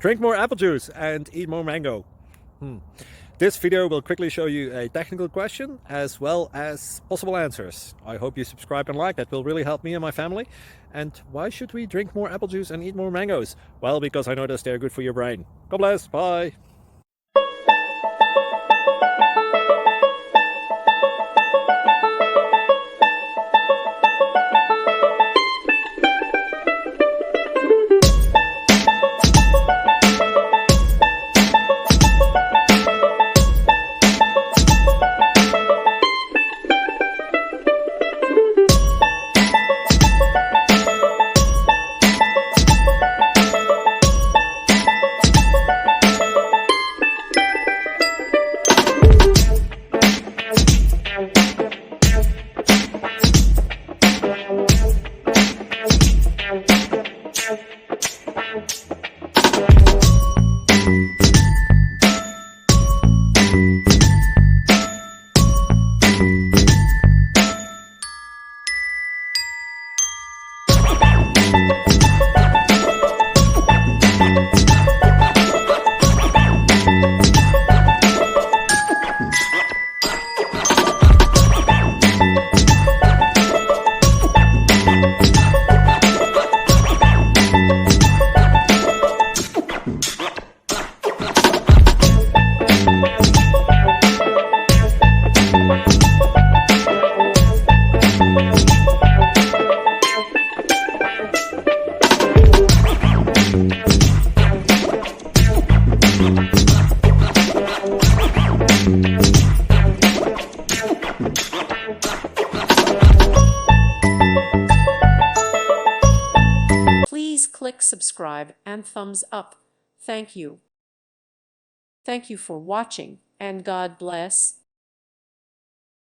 Drink more apple juice and eat more mango. This video will quickly show you a technical question as well as possible answers. I hope you subscribe and like, that will really help me and my family. And why should we drink more apple juice and eat more mangoes? Well, because I noticed they're good for your brain. God bless, bye. Please click subscribe and thumbs up. Thank you. Thank you for watching, and God bless.